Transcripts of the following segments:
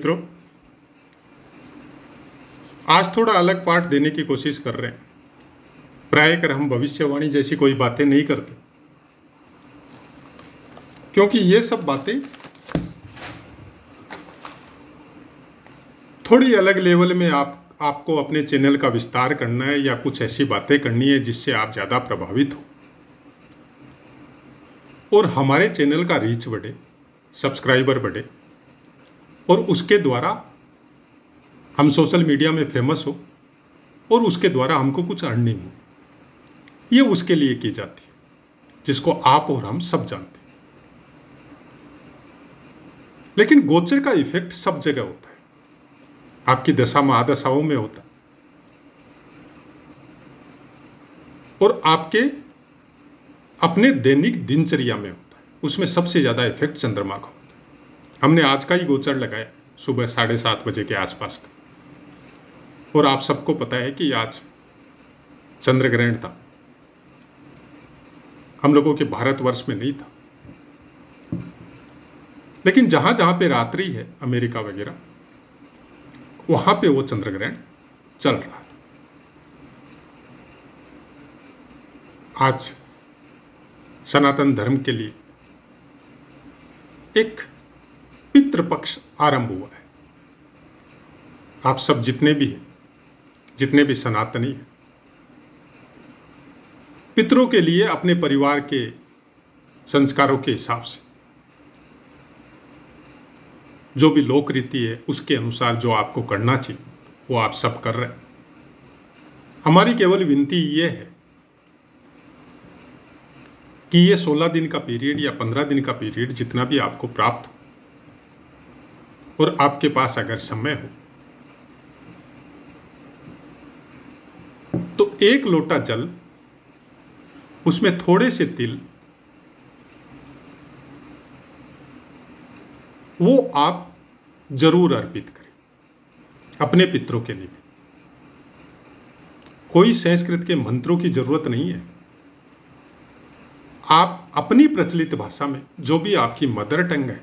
मित्रों, आज थोड़ा अलग पाठ देने की कोशिश कर रहे हैं। प्रायः हम भविष्यवाणी जैसी कोई बातें नहीं करते, क्योंकि ये सब बातें थोड़ी अलग लेवल में आपको अपने चैनल का विस्तार करना है या कुछ ऐसी बातें करनी है जिससे आप ज़्यादा प्रभावित हो और हमारे चैनल का रीच बढ़े, सब्सक्राइबर बढ़े और उसके द्वारा हम सोशल मीडिया में फेमस हो और उसके द्वारा हमको कुछ अर्निंग हो। ये उसके लिए की जाती है जिसको आप और हम सब जानते हैं। लेकिन गोचर का इफेक्ट सब जगह होता है, आपकी दशा महादशाओं में होता है और आपके अपने दैनिक दिनचर्या में होता है। उसमें सबसे ज़्यादा इफेक्ट चंद्रमा का होता है। हमने आज का ही गोचर लगाया सुबह 7:30 बजे के आसपास का, और आप सबको पता है कि आज चंद्र ग्रहण था। हम लोगों के भारतवर्ष में नहीं था, लेकिन जहां जहां पे रात्रि है, अमेरिका वगैरह, वहां पे वो चंद्र ग्रहण चल रहा था। आज सनातन धर्म के लिए एक पितृपक्ष आरंभ हुआ है। आप सब जितने भी हैं, जितने भी सनातनी हैं, पितरों के लिए अपने परिवार के संस्कारों के हिसाब से जो भी लोक रीति है उसके अनुसार जो आपको करना चाहिए वो आप सब कर रहे हैं। हमारी केवल विनती ये है कि ये 16 दिन का पीरियड या 15 दिन का पीरियड जितना भी आपको प्राप्त हो और आपके पास अगर समय हो तो 1 लोटा जल, उसमें थोड़े से तिल, वो आप जरूर अर्पित करें अपने पितरों के लिए। कोई संस्कृत के मंत्रों की जरूरत नहीं है। आप अपनी प्रचलित भाषा में, जो भी आपकी मदर टंग है,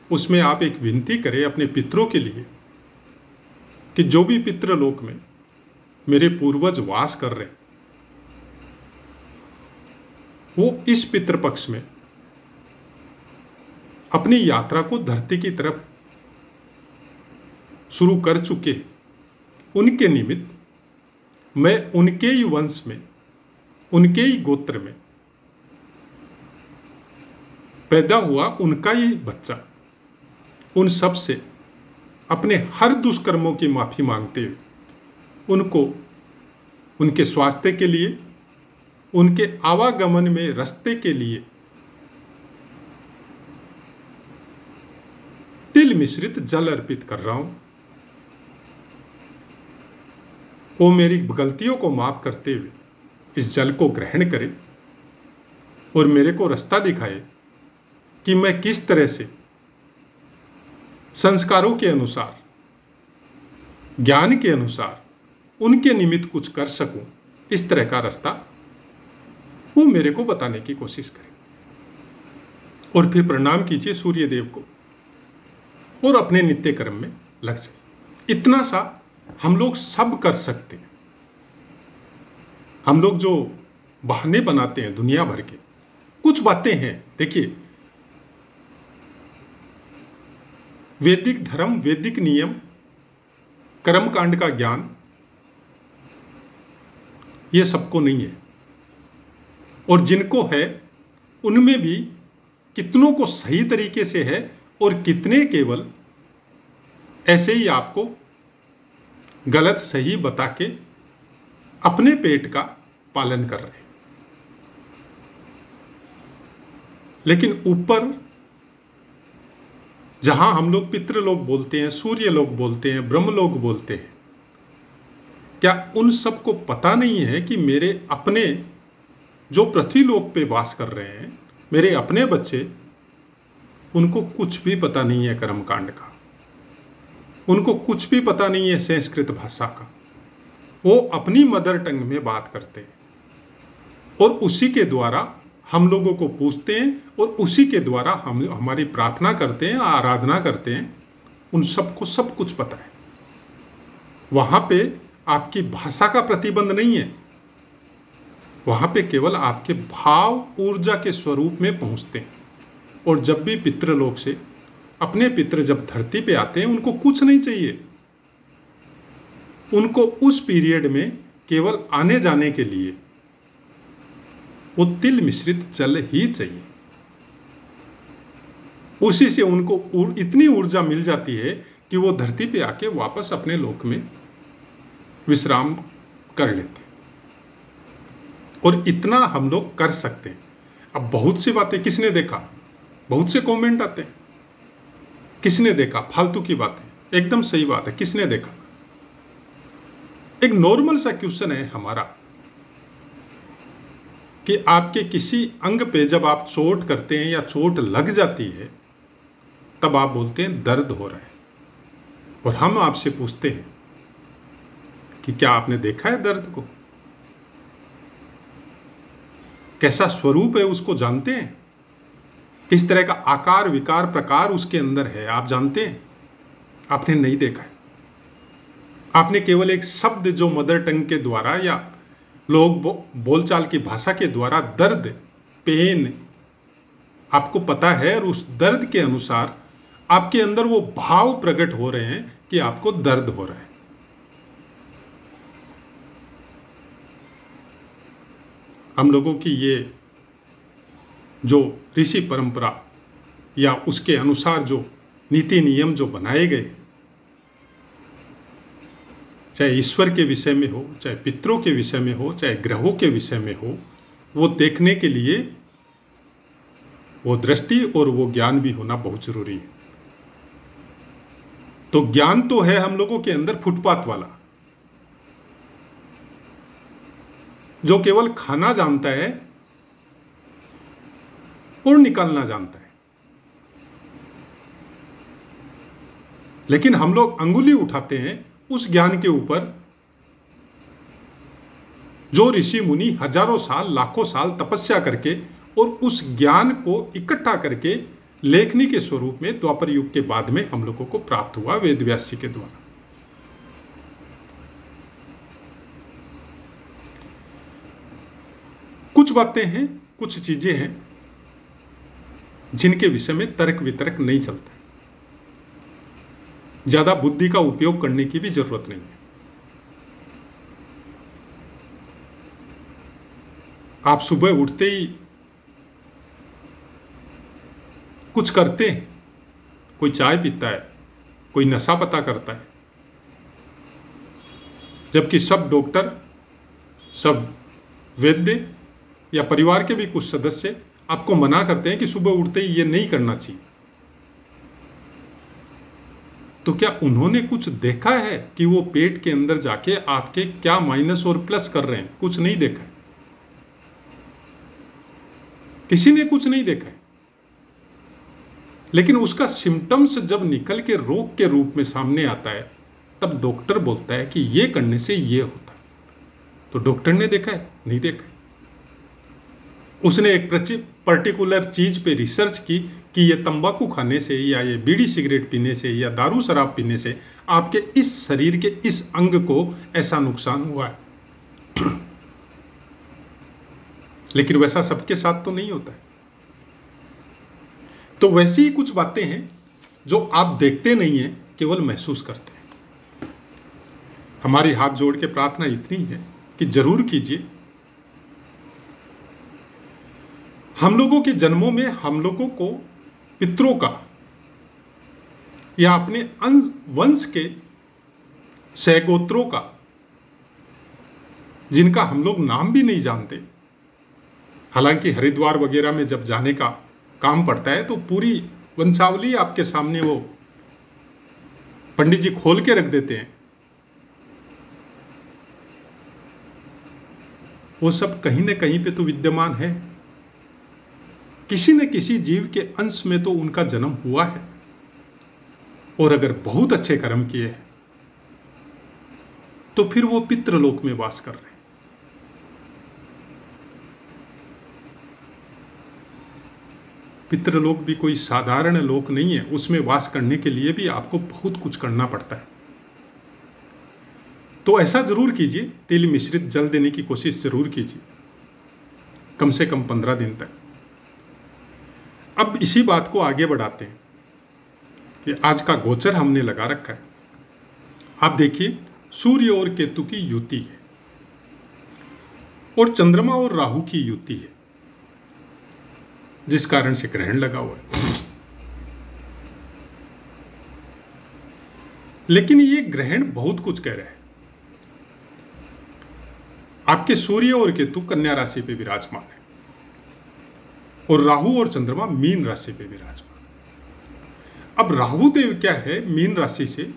उसमें आप एक विनती करें अपने पितरों के लिए कि जो भी पितृलोक में मेरे पूर्वज वास कर रहे हैं, वो इस पितृपक्ष में अपनी यात्रा को धरती की तरफ शुरू कर चुके हैं। उनके निमित्त मैं उनके ही वंश में, उनके ही गोत्र में पैदा हुआ उनका ही बच्चा, उन सब से अपने हर दुष्कर्मों की माफी मांगते हुए उनको उनके स्वास्थ्य के लिए, उनके आवागमन में रास्ते के लिए तिल मिश्रित जल अर्पित कर रहा हूं। वो मेरी गलतियों को माफ करते हुए इस जल को ग्रहण करे और मेरे को रास्ता दिखाए कि मैं किस तरह से संस्कारों के अनुसार, ज्ञान के अनुसार उनके निमित्त कुछ कर सकूं। इस तरह का रास्ता वो मेरे को बताने की कोशिश करें और फिर प्रणाम कीजिए सूर्य देव को और अपने नित्य कर्म में लग जाइए। इतना सा हम लोग सब कर सकते हैं। हम लोग जो बहाने बनाते हैं दुनिया भर के, कुछ बातें हैं। देखिए, वैदिक धर्म, वैदिक नियम, कर्मकांड का ज्ञान ये सबको नहीं है, और जिनको है उनमें भी कितनों को सही तरीके से है और कितने केवल ऐसे ही आपको गलत सही बता के अपने पेट का पालन कर रहे हैं। लेकिन ऊपर जहां हम लोग पितृलोक बोलते हैं, सूर्य लोक बोलते हैं, ब्रह्मलोक बोलते हैं, क्या उन सबको पता नहीं है कि मेरे अपने जो पृथ्वीलोक पे वास कर रहे हैं, मेरे अपने बच्चे, उनको कुछ भी पता नहीं है कर्मकांड का, उनको कुछ भी पता नहीं है संस्कृत भाषा का। वो अपनी मदर टंग में बात करते हैं और उसी के द्वारा हम लोगों को पूछते हैं और उसी के द्वारा हम हमारी प्रार्थना करते हैं, आराधना करते हैं उन सबको सब कुछ पता है। वहां पे आपकी भाषा का प्रतिबंध नहीं है, वहां पे केवल आपके भाव ऊर्जा के स्वरूप में पहुंचते हैं। और जब भी पितृलोक से अपने पितृ जब धरती पे आते हैं, उनको कुछ नहीं चाहिए, उनको उस पीरियड में केवल आने जाने के लिए वो तिल मिश्रित जल ही चाहिए। उसी से उनको इतनी ऊर्जा मिल जाती है कि वो धरती पे आके वापस अपने लोक में विश्राम कर लेते हैं। और इतना हम लोग कर सकते हैं। अब बहुत सी बातें किसने देखा, बहुत से कमेंट आते हैं, किसने देखा, फालतू की बातें। एकदम सही बात है, किसने देखा। एक नॉर्मल सा क्वेश्चन है हमारा कि आपके किसी अंग पे जब आप चोट करते हैं या चोट लग जाती है, तब आप बोलते हैं दर्द हो रहा है। और हम आपसे पूछते हैं कि क्या आपने देखा है दर्द को, कैसा स्वरूप है उसको जानते हैं, किस तरह का आकार विकार प्रकार उसके अंदर है आप जानते हैं? आपने नहीं देखा है। आपने केवल एक शब्द जो मदर टंग के द्वारा या लोग बोलचाल की भाषा के द्वारा दर्द, पेन आपको पता है, और उस दर्द के अनुसार आपके अंदर वो भाव प्रकट हो रहे हैं कि आपको दर्द हो रहा है। हम लोगों की ये जो ऋषि परंपरा या उसके अनुसार जो नीति नियम जो बनाए गए, चाहे ईश्वर के विषय में हो, चाहे पितरों के विषय में हो, चाहे ग्रहों के विषय में हो, वो देखने के लिए वो दृष्टि और वो ज्ञान भी होना बहुत जरूरी है। तो ज्ञान तो है हम लोगों के अंदर फुटपाथ वाला, जो केवल खाना जानता है और निकालना जानता है। लेकिन हम लोग अंगुली उठाते हैं उस ज्ञान के ऊपर जो ऋषि मुनि हजारों साल लाखों साल तपस्या करके और उस ज्ञान को इकट्ठा करके लेखनी के स्वरूप में द्वापर युग के बाद में हम लोगों को प्राप्त हुआ वेद व्यास जी के द्वारा। कुछ बातें हैं, कुछ चीजें हैं जिनके विषय में तर्क वितर्क नहीं चलता, ज्यादा बुद्धि का उपयोग करने की भी जरूरत नहीं है। आप सुबह उठते ही कुछ करते हैं, कोई चाय पीता है, कोई नशा पता करता है, जबकि सब डॉक्टर, सब वैद्य या परिवार के भी कुछ सदस्य आपको मना करते हैं कि सुबह उठते ही ये नहीं करना चाहिए। तो क्या उन्होंने कुछ देखा है कि वो पेट के अंदर जाके आपके क्या माइनस और प्लस कर रहे हैं? कुछ नहीं देखा है, किसी ने कुछ नहीं देखा है। लेकिन उसका सिम्टम्स जब निकल के रोग के रूप में सामने आता है, तब डॉक्टर बोलता है कि ये करने से ये होता है। तो डॉक्टर ने देखा है? नहीं देखा है। उसने एक पर्टिकुलर चीज पे रिसर्च की कि ये तंबाकू खाने से या ये बीड़ी सिगरेट पीने से या दारू शराब पीने से आपके इस शरीर के इस अंग को ऐसा नुकसान हुआ है। लेकिन वैसा सबके साथ तो नहीं होता है। तो वैसी ही कुछ बातें हैं जो आप देखते नहीं हैं, केवल महसूस करते हैं। हमारी हाथ जोड़ के प्रार्थना इतनी है कि जरूर कीजिए। हम लोगों के जन्मों में हम लोगों को पितरों का या अपने वंश के सहगोत्रों का, जिनका हम लोग नाम भी नहीं जानते, हालांकि हरिद्वार वगैरह में जब जाने का काम पड़ता है तो पूरी वंशावली आपके सामने वो पंडित जी खोल के रख देते हैं। वो सब कहीं न कहीं पे तो विद्यमान है। किसी न किसी जीव के अंश में तो उनका जन्म हुआ है, और अगर बहुत अच्छे कर्म किए हैं तो फिर वो पितृलोक में वास कर रहे हैं। पितृलोक भी कोई साधारण लोक नहीं है, उसमें वास करने के लिए भी आपको बहुत कुछ करना पड़ता है। तो ऐसा जरूर कीजिए, तिल मिश्रित जल देने की कोशिश जरूर कीजिए, कम से कम 15 दिन तक। अब इसी बात को आगे बढ़ाते हैं कि आज का गोचर हमने लगा रखा है। आप देखिए, सूर्य और केतु की युति है और चंद्रमा और राहु की युति है, जिस कारण से ग्रहण लगा हुआ है। लेकिन ये ग्रहण बहुत कुछ कह रहा है। आपके सूर्य और केतु कन्या राशि पे विराजमान है और राहु और चंद्रमा मीन राशि पे विराजमान। अब राहु देव क्या है, मीन राशि से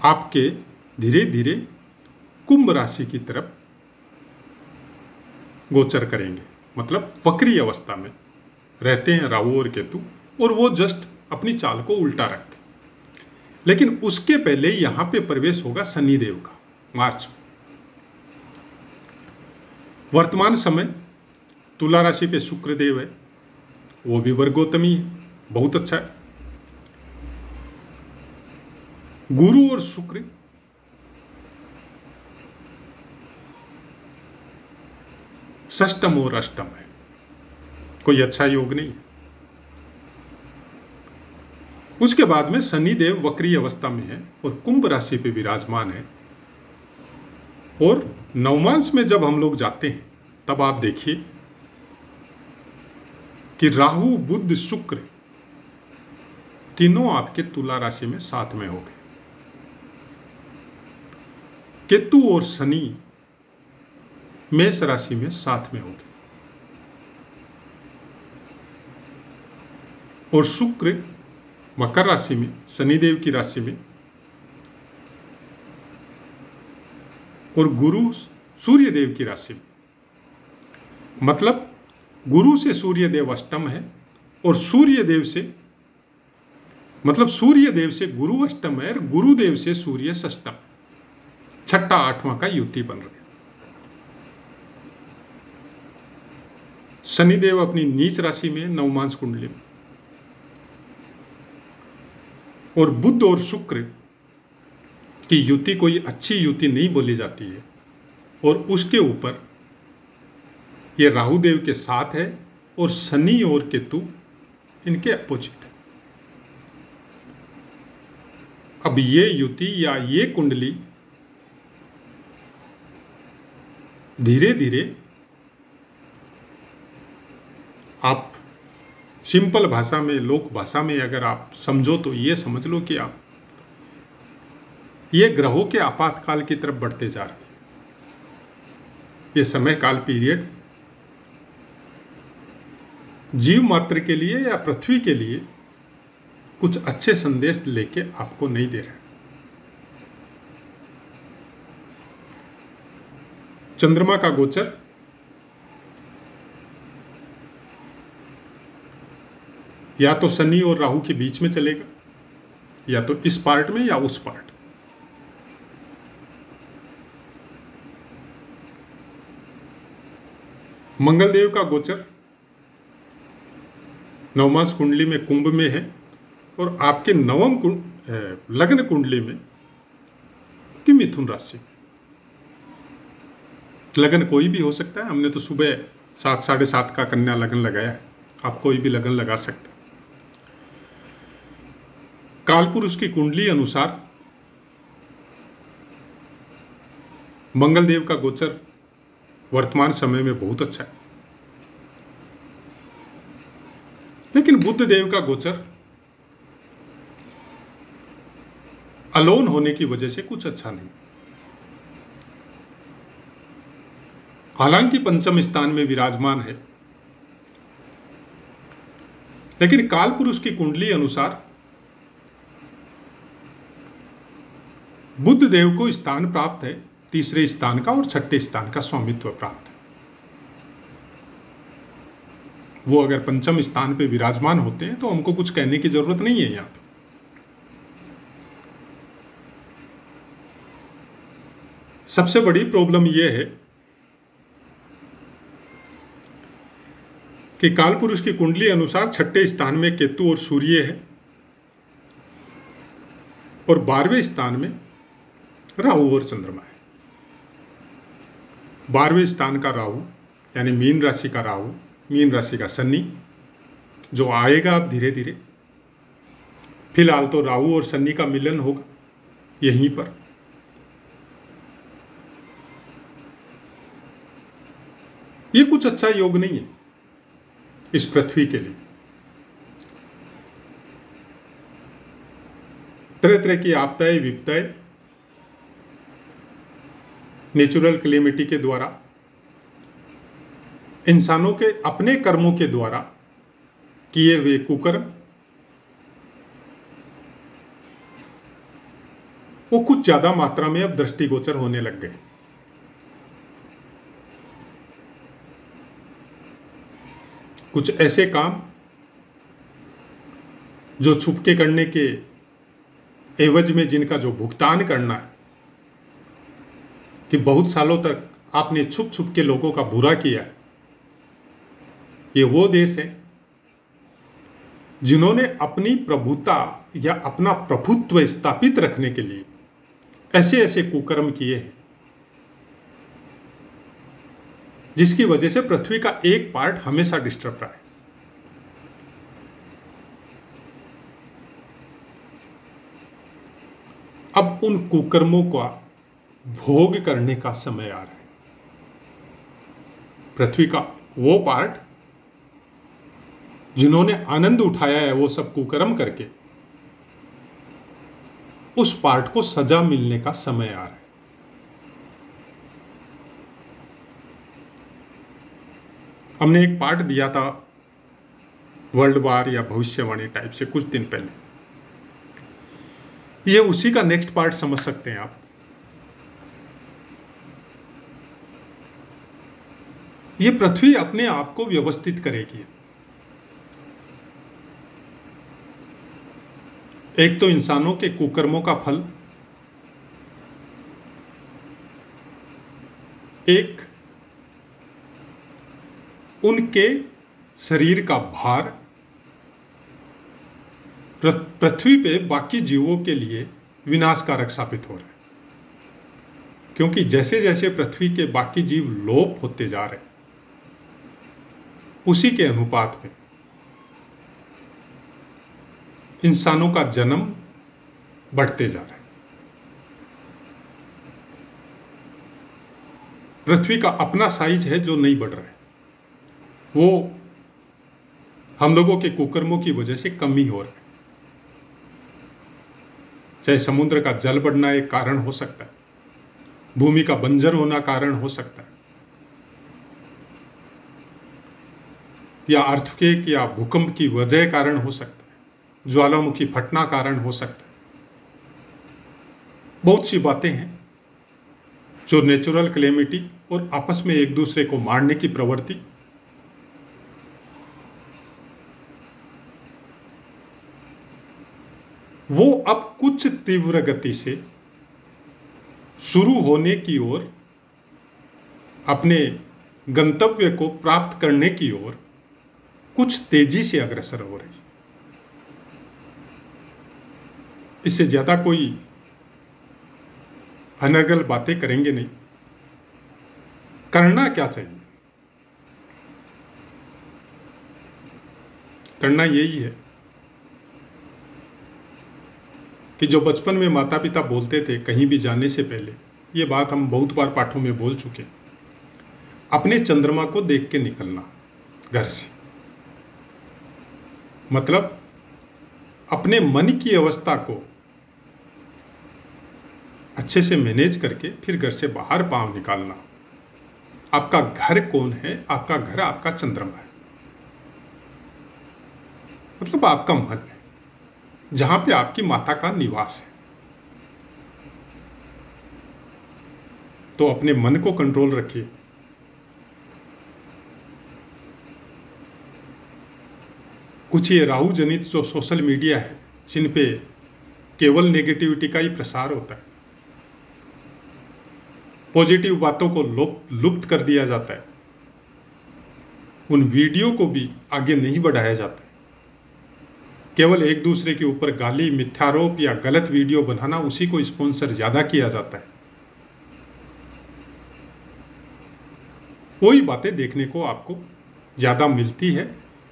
आपके धीरे धीरे कुंभ राशि की तरफ गोचर करेंगे, मतलब वक्री अवस्था में रहते हैं राहु और केतु, और वो जस्ट अपनी चाल को उल्टा रखते हैं। लेकिन उसके पहले यहां पे प्रवेश होगा शनिदेव का मार्च में। वर्तमान समय तुला राशि पे शुक्रदेव है, वो भी वर्गोत्तमी है, बहुत अच्छा है। गुरु और शुक्र षष्टम और अष्टम है, कोई अच्छा योग नहीं है। उसके बाद में शनिदेव वक्री अवस्था में है और कुंभ राशि पे विराजमान है। और नवमांश में जब हम लोग जाते हैं तब आप देखिए कि राहु बुध शुक्र तीनों आपके तुला राशि में साथ में हो गए। केतु और शनि मेष राशि में साथ में हो गए और शुक्र मकर राशि में, शनिदेव की राशि में, और गुरु सूर्यदेव की राशि में। मतलब गुरु से सूर्यदेव अष्टम है और सूर्यदेव से, मतलब सूर्यदेव से गुरु अष्टम है और गुरुदेव से सूर्य षष्टम, छठा आठवां का युति बन रहा है। शनिदेव अपनी नीच राशि में नवमांश कुंडली में, और बुध और शुक्र की युति कोई अच्छी युति नहीं बोली जाती है, और उसके ऊपर ये राहुदेव के साथ है और शनि और केतु इनके अपोजिट है। अब ये युति या ये कुंडली धीरे धीरे, आप सिंपल भाषा में, लोक भाषा में अगर आप समझो तो ये समझ लो कि आप ये ग्रहों के आपातकाल की तरफ बढ़ते जा रहे हैं। ये समय काल पीरियड जीव मात्र के लिए या पृथ्वी के लिए कुछ अच्छे संदेश लेके आपको नहीं दे रहा है। चंद्रमा का गोचर या तो शनि और राहु के बीच में चलेगा, या तो इस पार्ट में या उस पार्ट। मंगलदेव का गोचर नवमांश कुंडली में कुंभ में है और आपके नवम लग्न कुंडली में कि मिथुन राशि। लगन कोई भी हो सकता है, हमने तो सुबह 7 साढ़े 7 का कन्या लगन लगाया है, आप कोई भी लगन लगा सकते हैं। कालपुरुष की कुंडली अनुसार मंगलदेव का गोचर वर्तमान समय में बहुत अच्छा है, लेकिन बुध देव का गोचर अलोन होने की वजह से कुछ अच्छा नहीं। हालांकि पंचम स्थान में विराजमान है, लेकिन कालपुरुष की कुंडली अनुसार बुध देव को स्थान प्राप्त है, तीसरे स्थान का और छठे स्थान का स्वामित्व प्राप्त है। वो अगर पंचम स्थान पे विराजमान होते हैं तो हमको कुछ कहने की जरूरत नहीं है। यहां पे सबसे बड़ी प्रॉब्लम यह है कि काल पुरुष की कुंडली अनुसार छठे स्थान में केतु और सूर्य है और 12वें स्थान में राहु और चंद्रमा है। 12वें स्थान का राहु यानी मीन राशि का राहु, मीन राशि का शनि, जो आएगा अब धीरे धीरे। फिलहाल तो राहु और शनि का मिलन होगा यहीं पर। ये कुछ अच्छा योग नहीं है इस पृथ्वी के लिए। तरह तरह की आपदाएं विपदाएं नेचुरल कैलेमिटी के द्वारा, इंसानों के अपने कर्मों के द्वारा किए हुए कुकर्म, वो कुछ ज्यादा मात्रा में अब दृष्टिगोचर होने लग गए। कुछ ऐसे काम जो छुपके करने के एवज में जिनका जो भुगतान करना है, कि बहुत सालों तक आपने छुप छुप के लोगों का बुरा किया है, ये वो देश है जिन्होंने अपनी प्रभुता या अपना प्रभुत्व स्थापित रखने के लिए ऐसे ऐसे कुकर्म किए हैं, जिसकी वजह से पृथ्वी का एक पार्ट हमेशा डिस्टर्ब रहा है। अब उन कुकर्मों का भोग करने का समय आ रहा है। पृथ्वी का वो पार्ट जिन्होंने आनंद उठाया है वो सब कुकर्म करके, उस पार्ट को सजा मिलने का समय आ रहा है। हमने एक पार्ट दिया था वर्ल्ड वार या भविष्यवाणी टाइप से कुछ दिन पहले, ये उसी का नेक्स्ट पार्ट समझ सकते हैं आप। ये पृथ्वी अपने आप को व्यवस्थित करेगी। एक तो इंसानों के कुकर्मों का फल, एक उनके शरीर का भार पृथ्वी पे बाकी जीवों के लिए विनाशकारक साबित हो रहा है। क्योंकि जैसे जैसे पृथ्वी के बाकी जीव लोप होते जा रहे हैं, उसी के अनुपात में इंसानों का जन्म बढ़ते जा रहा है। पृथ्वी का अपना साइज है जो नहीं बढ़ रहा है, वो हम लोगों के कुकर्मों की वजह से कम ही हो रहा है। चाहे समुद्र का जल बढ़ना एक कारण हो सकता है, भूमि का बंजर होना कारण हो सकता है, या अर्थक्वेक या भूकंप की वजह कारण हो सकता है, ज्वालामुखी फटना कारण हो सकता है। बहुत सी बातें हैं जो नेचुरल कैलेमिटी और आपस में एक दूसरे को मारने की प्रवृत्ति, वो अब कुछ तीव्र गति से शुरू होने की ओर, अपने गंतव्य को प्राप्त करने की ओर कुछ तेजी से अग्रसर हो रही। इससे ज्यादा कोई अनर्गल बातें करेंगे नहीं। करना क्या चाहिए? करना यही है कि जो बचपन में माता पिता बोलते थे कहीं भी जाने से पहले, ये बात हम बहुत बार पाठों में बोल चुके हैं, अपने चंद्रमा को देख के निकलना घर से। मतलब अपने मन की अवस्था को अच्छे से मैनेज करके फिर घर से बाहर पांव निकालना। आपका घर कौन है? आपका घर आपका चंद्रमा है, मतलब आपका मन है, जहां पे आपकी माता का निवास है। तो अपने मन को कंट्रोल रखिए। कुछ ये राहु जनित जो सोशल मीडिया है, जिन पे केवल नेगेटिविटी का ही प्रसार होता है, पॉजिटिव बातों को लुप्त कर दिया जाता है, उन वीडियो को भी आगे नहीं बढ़ाया जाता है। केवल एक दूसरे के ऊपर गाली, मिथ्यारोप या गलत वीडियो बनाना, उसी को स्पॉन्सर ज़्यादा किया जाता है। वही बातें देखने को आपको ज़्यादा मिलती है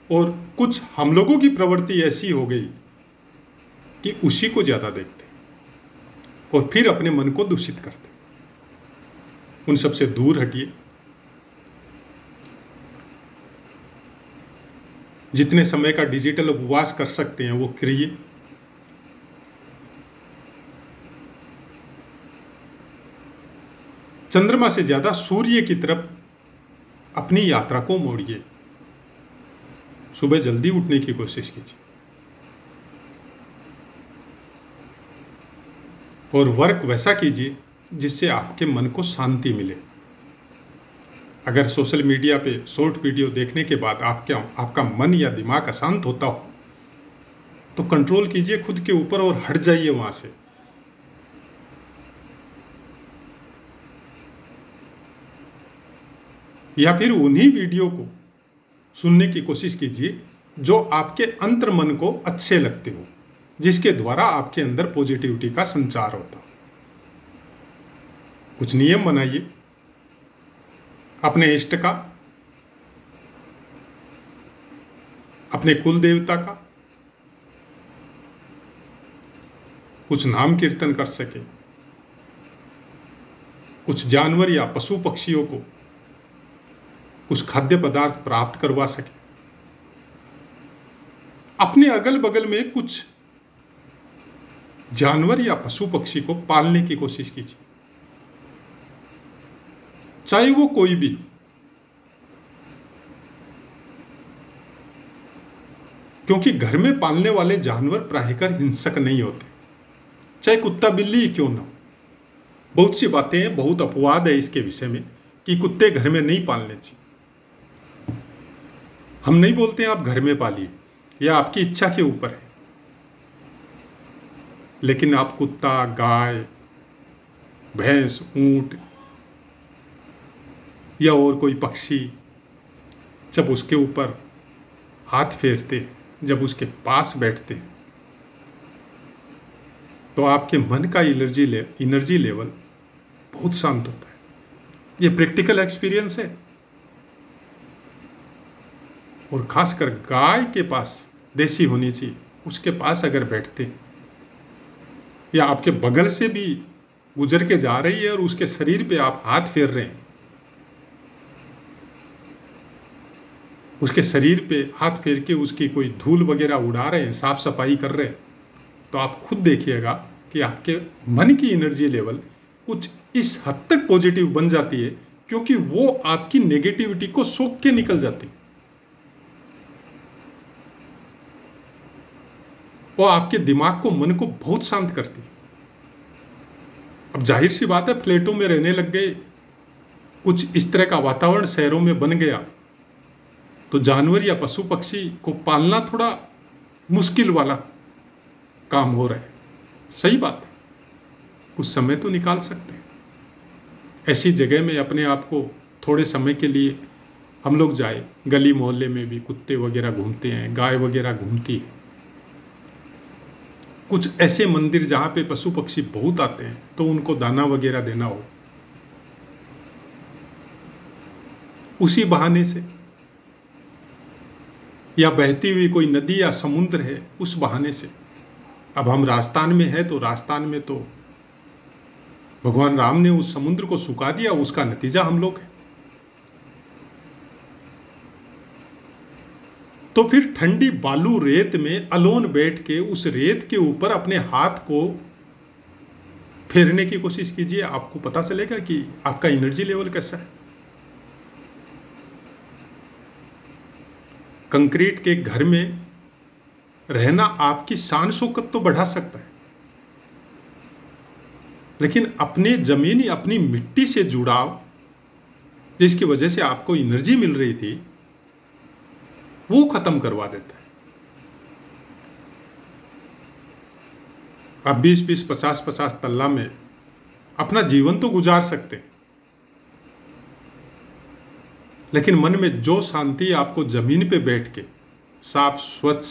और कुछ हम लोगों की प्रवृत्ति ऐसी हो गई कि उसी को ज़्यादा देखते हैं और फिर अपने मन को दूषित करते हैं। उन सबसे दूर हटिए। जितने समय का डिजिटल उपवास कर सकते हैं वो करिए। चंद्रमा से ज़्यादा सूर्य की तरफ अपनी यात्रा को मोड़िए। सुबह जल्दी उठने की कोशिश कीजिए और वर्क वैसा कीजिए जिससे आपके मन को शांति मिले। अगर सोशल मीडिया पे शॉर्ट वीडियो देखने के बाद आपका मन या दिमाग अशांत होता हो तो कंट्रोल कीजिए खुद के ऊपर और हट जाइए वहां से। या फिर उन्हीं वीडियो को सुनने की कोशिश कीजिए जो आपके अंतर मन को अच्छे लगते हो, जिसके द्वारा आपके अंदर पॉजिटिविटी का संचार होता हो। कुछ नियम बनाइए अपने इष्ट का, अपने कुल देवता का। कुछ नाम कीर्तन कर सके, कुछ जानवर या पशु पक्षियों को कुछ खाद्य पदार्थ प्राप्त करवा सके। अपने अगल बगल में कुछ जानवर या पशु पक्षी को पालने की कोशिश कीजिए, चाहे वो कोई भी। क्योंकि घर में पालने वाले जानवर प्रायकर हिंसक नहीं होते, चाहे कुत्ता बिल्ली ही क्यों ना हो। बहुत सी बातें हैं, बहुत अपवाद है इसके विषय में कि कुत्ते घर में नहीं पालने चाहिए। हम नहीं बोलते हैं आप घर में पालिए, या आपकी इच्छा के ऊपर है। लेकिन आप कुत्ता, गाय, भैंस, ऊंट या और कोई पक्षी जब उसके ऊपर हाथ फेरते हैं, जब उसके पास बैठते हैं, तो आपके मन का एनर्जी लेवल बहुत शांत होता है। ये प्रैक्टिकल एक्सपीरियंस है। और खासकर गाय के पास देसी होनी चाहिए, उसके पास अगर बैठते हैं या आपके बगल से भी गुजर के जा रही है और उसके शरीर पे आप हाथ फेर रहे हैं, उसके शरीर पे हाथ फेर के उसकी कोई धूल वगैरह उड़ा रहे हैं, साफ सफाई कर रहे हैं, तो आप खुद देखिएगा कि आपके मन की एनर्जी लेवल कुछ इस हद तक पॉजिटिव बन जाती है, क्योंकि वो आपकी नेगेटिविटी को सोख के निकल जाती है। वो आपके दिमाग को, मन को बहुत शांत करती है। अब जाहिर सी बात है, फ्लैटों में रहने लग गए, कुछ इस तरह का वातावरण शहरों में बन गया, तो जानवर या पशु पक्षी को पालना थोड़ा मुश्किल वाला काम हो रहा है। सही बात है, कुछ समय तो निकाल सकते हैं। ऐसी जगह में अपने आप को थोड़े समय के लिए हम लोग जाए। गली मोहल्ले में भी कुत्ते वगैरह घूमते हैं, गाय वगैरह घूमती है। कुछ ऐसे मंदिर जहाँ पे पशु पक्षी बहुत आते हैं, तो उनको दाना वगैरह देना हो, उसी बहाने से, या बहती हुई कोई नदी या समुद्र है उस बहाने से। अब हम राजस्थान में है, तो राजस्थान में तो भगवान राम ने उस समुद्र को सुखा दिया, उसका नतीजा हम लोग है। तो फिर ठंडी बालू रेत में अलोन बैठ के उस रेत के ऊपर अपने हाथ को फेरने की कोशिश कीजिए। आपको पता चलेगा कि आपका एनर्जी लेवल कैसा है। कंक्रीट के घर में रहना आपकी शान शौकत तो बढ़ा सकता है, लेकिन अपने जमीन, अपनी मिट्टी से जुड़ाव, जिसकी वजह से आपको एनर्जी मिल रही थी, वो खत्म करवा देता है। आप 20-20, 50-50 तल्ला में अपना जीवन तो गुजार सकते हैं, लेकिन मन में जो शांति आपको जमीन पे बैठ के, साफ स्वच्छ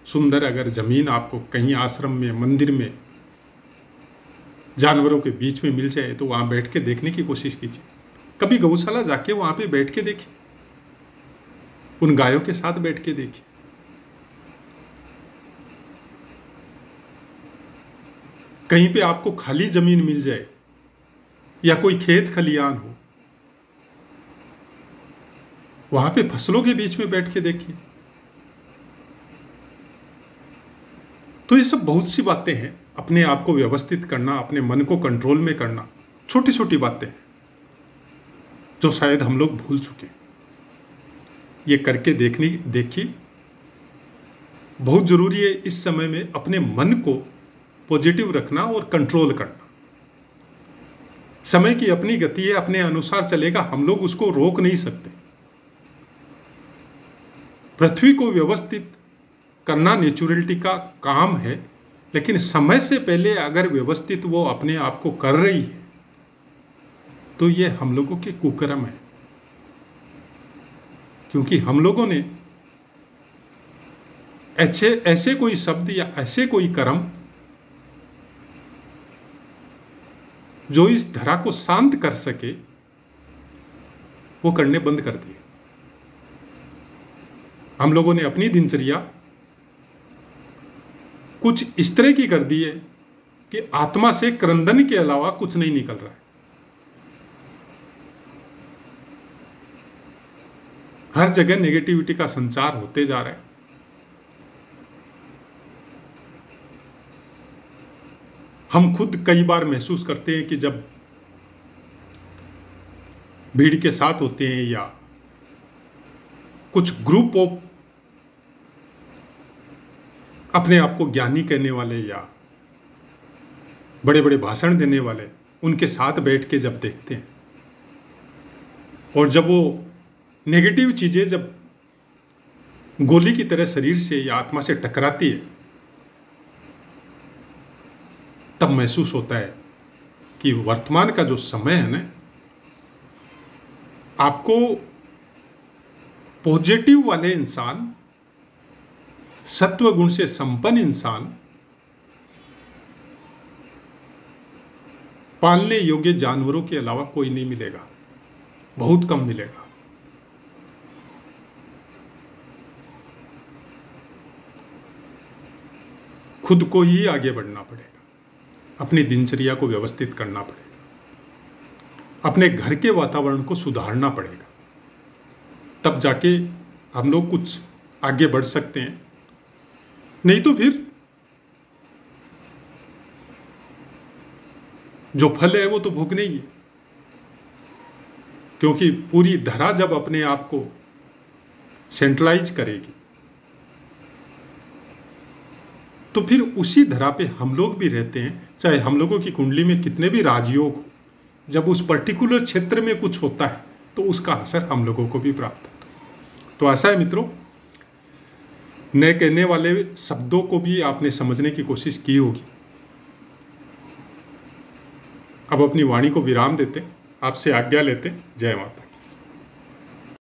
सुंदर अगर जमीन आपको कहीं आश्रम में, मंदिर में, जानवरों के बीच में मिल जाए तो वहां बैठ के देखने की कोशिश कीजिए। कभी गौशाला जाके वहां पे बैठ के देखिए, उन गायों के साथ बैठ के देखिए। कहीं पे आपको खाली जमीन मिल जाए या कोई खेत खलियान हो, वहां पे फसलों के बीच में बैठ के देखिए। तो ये सब बहुत सी बातें हैं। अपने आप को व्यवस्थित करना, अपने मन को कंट्रोल में करना, छोटी छोटी बातें हैं जो शायद हम लोग भूल चुके। ये करके देखिए। बहुत जरूरी है इस समय में अपने मन को पॉजिटिव रखना और कंट्रोल करना। समय की अपनी गति है, अपने अनुसार चलेगा, हम लोग उसको रोक नहीं सकते। पृथ्वी को व्यवस्थित करना नेचुरलिटी का काम है, लेकिन समय से पहले अगर व्यवस्थित वो अपने आप को कर रही है तो ये हम लोगों के कुकर्म है। क्योंकि हम लोगों ने ऐसे कोई शब्द या ऐसे कोई कर्म जो इस धरा को शांत कर सके वो करने बंद कर दिए। हम लोगों ने अपनी दिनचर्या कुछ इस तरह की कर दी है कि आत्मा से क्रंदन के अलावा कुछ नहीं निकल रहा है। हर जगह नेगेटिविटी का संचार होते जा रहा है। हम खुद कई बार महसूस करते हैं कि जब भीड़ के साथ होते हैं या कुछ ग्रुप ऑफ अपने आप को ज्ञानी कहने वाले या बड़े बड़े भाषण देने वाले, उनके साथ बैठ के जब देखते हैं और जब वो नेगेटिव चीजें जब गोली की तरह शरीर से या आत्मा से टकराती है, तब महसूस होता है कि वर्तमान का जो समय है ना, आपको पॉजिटिव वाले इंसान, सत्व गुण से संपन्न इंसान, पालने योग्य जानवरों के अलावा कोई नहीं मिलेगा, बहुत कम मिलेगा। खुद को ही आगे बढ़ना पड़ेगा, अपनी दिनचर्या को व्यवस्थित करना पड़ेगा, अपने घर के वातावरण को सुधारना पड़ेगा, तब जाके हम लोग कुछ आगे बढ़ सकते हैं। नहीं तो फिर जो फल है वो तो भोगना ही है। क्योंकि पूरी धरा जब अपने आप को सेंट्रलाइज करेगी तो फिर उसी धरा पे हम लोग भी रहते हैं। चाहे हम लोगों की कुंडली में कितने भी राजयोग हो, जब उस पर्टिकुलर क्षेत्र में कुछ होता है तो उसका असर हम लोगों को भी प्राप्त होता है। तो ऐसा है मित्रों, नए कहने वाले शब्दों को भी आपने समझने की कोशिश की होगी। अब अपनी वाणी को विराम देते, आपसे आज्ञा लेते। जय माता।